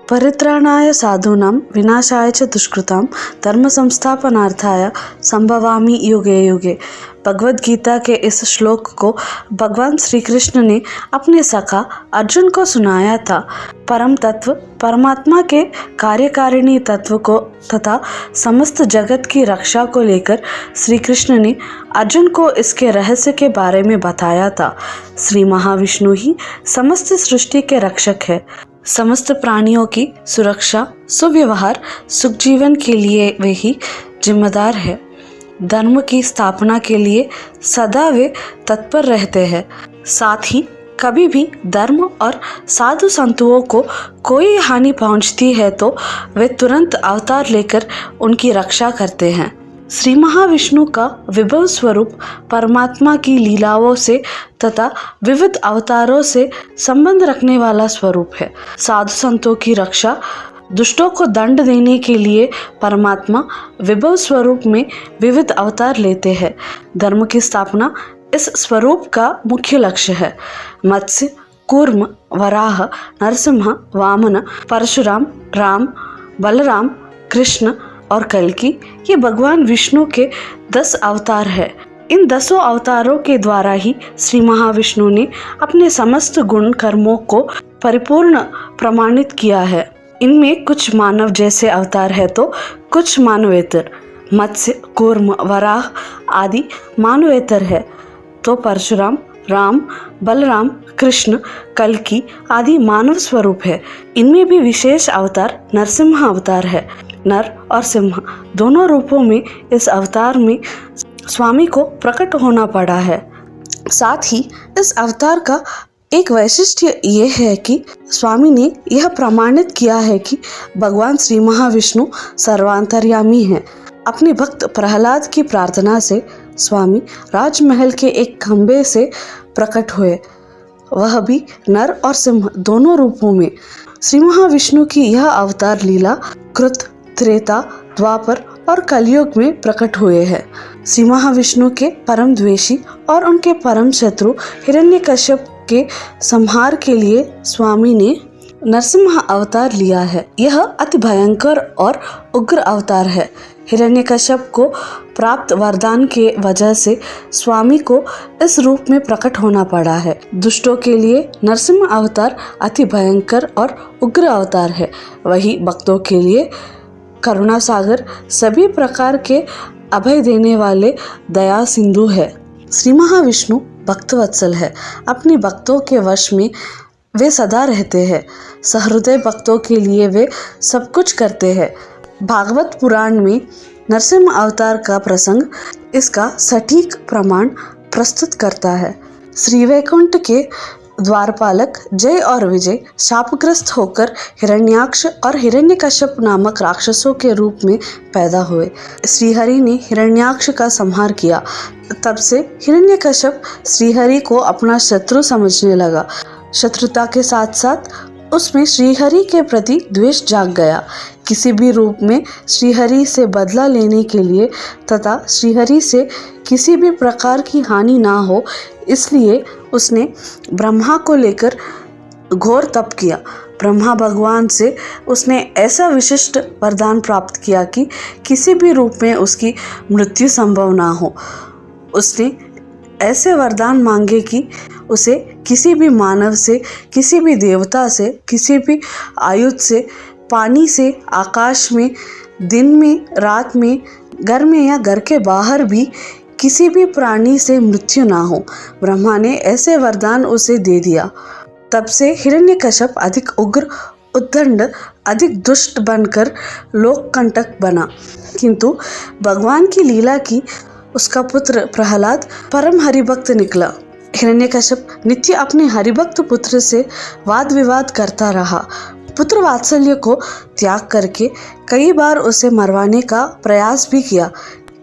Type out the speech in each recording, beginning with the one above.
परित्राणाय साधूनां विनाशाय च दुष्कृतां धर्म संस्थापनार्थाय संभवामि युगे युगे। भगवद गीता के इस श्लोक को भगवान श्री कृष्ण ने अपने सखा अर्जुन को सुनाया था। परम तत्व परमात्मा के कार्यकारिणी तत्व को तथा समस्त जगत की रक्षा को लेकर श्री कृष्ण ने अर्जुन को इसके रहस्य के बारे में बताया था। श्री महाविष्णु ही समस्त सृष्टि के रक्षक है। समस्त प्राणियों की सुरक्षा, सुव्यवहार, सुख जीवन के लिए वे ही जिम्मेदार है। धर्म की स्थापना के लिए सदा वे तत्पर रहते हैं। साथ ही कभी भी धर्म और साधु संतों को कोई हानि पहुंचती है तो वे तुरंत अवतार लेकर उनकी रक्षा करते हैं। श्री महाविष्णु का विभव स्वरूप परमात्मा की लीलाओं से तथा विविध अवतारों से संबंध रखने वाला स्वरूप है। साधु संतों की रक्षा, दुष्टों को दंड देने के लिए परमात्मा विभव स्वरूप में विविध अवतार लेते हैं। धर्म की स्थापना इस स्वरूप का मुख्य लक्ष्य है। मत्स्य, कूर्म, वराह, नरसिंह, वामन, परशुराम, राम, बलराम, कृष्ण और कल्कि ये भगवान विष्णु के 10 अवतार है। इन 10 अवतारों के द्वारा ही श्री महाविष्णु ने अपने समस्त गुण कर्मों को परिपूर्ण प्रमाणित किया है। इनमें कुछ मानव जैसे अवतार है तो कुछ मानवेतर। मत्स्य, कूर्म, वराह आदि मानवेतर है तो परशुराम, राम, बलराम, कृष्ण, कल्कि आदि मानव स्वरूप है। इनमें भी विशेष अवतार नरसिंह अवतार है। नर और सिंह दोनों रूपों में इस अवतार में स्वामी को प्रकट होना पड़ा है। साथ ही इस अवतार का एक वैशिष्ट्य ये है कि स्वामी ने यह प्रमाणित किया है कि भगवान श्री महाविष्णु सर्वांतर्यामी है। अपने भक्त प्रहलाद की प्रार्थना से स्वामी राजमहल के एक खंबे से प्रकट हुए, वह भी नर और सिंह दोनों रूपों में। श्री महाविष्णु की यह अवतार लीला कृत, त्रेता, द्वापर और कलयुग में प्रकट हुए हैं। श्री महाविष्णु के परम द्वेषी और उनके परम शत्रु हिरण्यकश्यप के संहार के लिए स्वामी ने नरसिंह अवतार लिया है। यह अति भयंकर और उग्र अवतार है। हिरण्यकश्यप को प्राप्त वरदान के वजह से स्वामी को इस रूप में प्रकट होना पड़ा है। दुष्टों के लिए नरसिंह अवतार अति भयंकर और उग्र अवतार है। वही भक्तों के लिए करुणा सागर, सभी प्रकार के अभय देने वाले दया सिंधु है। श्री महाविष्णु भक्तवत्सल है। अपने भक्तों के वश में वे सदा रहते हैं। सहृदय भक्तों के लिए वे सब कुछ करते हैं। भागवत पुराण में नरसिंह अवतार का प्रसंग इसका सटीक प्रमाण प्रस्तुत करता है। श्री वैकुंठ के द्वारपालक जय और विजय शापग्रस्त होकर हिरण्याक्ष और हिरण्यकश्यप नामक राक्षसों के रूप में पैदा हुए। श्रीहरि ने हिरण्याक्ष का संहार किया। तब से हिरण्यकश्यप श्रीहरि को अपना शत्रु समझने लगा। शत्रुता के साथ साथ उसमें श्रीहरि के प्रति द्वेष जाग गया। किसी भी रूप में श्रीहरि से बदला लेने के लिए तथा श्रीहरि से किसी भी प्रकार की हानि ना हो, इसलिए उसने ब्रह्मा को लेकर घोर तप किया। ब्रह्मा भगवान से उसने ऐसा विशिष्ट वरदान प्राप्त किया कि किसी भी रूप में उसकी मृत्यु संभव ना हो। उसने ऐसे वरदान मांगे कि उसे किसी भी मानव से, किसी भी देवता से, किसी भी आयुध से, पानी से, आकाश में, दिन में, रात में, घर में या घर के बाहर भी किसी भी प्राणी से मृत्यु ना हो। ब्रह्मा ने ऐसे वरदान उसे दे दिया। तब से हिरण्यकश्यप अधिक उग्र, उद्दंड, अधिक दुष्ट बनकर लोककंटक बना। किंतु भगवान की लीला की उसका पुत्र प्रहलाद परम हरिभक्त निकला। हिरण्यकश्यप नित्य अपने हरिभक्त पुत्र से वाद विवाद करता रहा। पुत्र वात्सल्य को त्याग करके कई बार उसे मरवाने का प्रयास भी किया,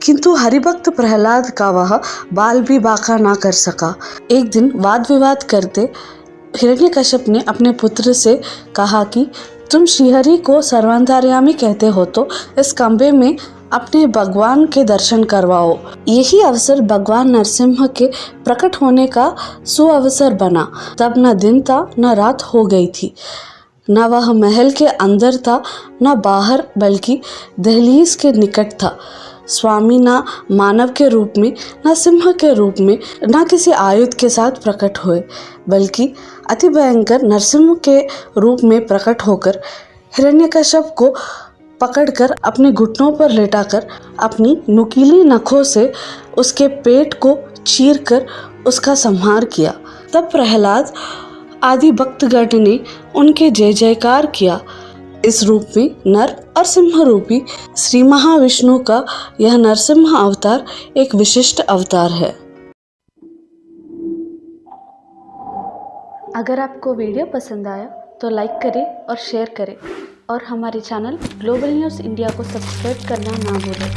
किंतु हरिभक्त प्रहलाद का वह बाल भी बांका ना कर सका। एक दिन वाद विवाद करते हिरण्यकश्यप ने अपने पुत्र से कहा कि तुम श्रीहरि को सर्वांतर्यामी कहते हो तो इस खंबे में अपने भगवान के दर्शन करवाओ। यही अवसर भगवान नरसिम्हा के प्रकट होने का सुअवसर बना। तब न दिन था न रात हो गई थी, न वह महल के अंदर था न बाहर, बल्कि दहलीज के निकट था। स्वामी न मानव के रूप में, न सिंह के रूप में, न किसी आयुध के साथ प्रकट हुए, बल्कि अति भयंकर नरसिंह के रूप में प्रकट होकर हिरण्यकश्यप को पकड़कर अपने घुटनों पर लेटाकर अपनी नुकीली नखों से उसके पेट को चीरकर उसका संहार किया। तब प्रहलाद आदि भक्तगण ने उनके जय जयकार किया। इस रूप में नर और सिंह रूपी श्री महाविष्णु का यह नरसिंह अवतार एक विशिष्ट अवतार है। अगर आपको वीडियो पसंद आया तो लाइक करें और शेयर करें और हमारे चैनल ग्लोबल न्यूज़ इंडिया को सब्सक्राइब करना ना भूलें।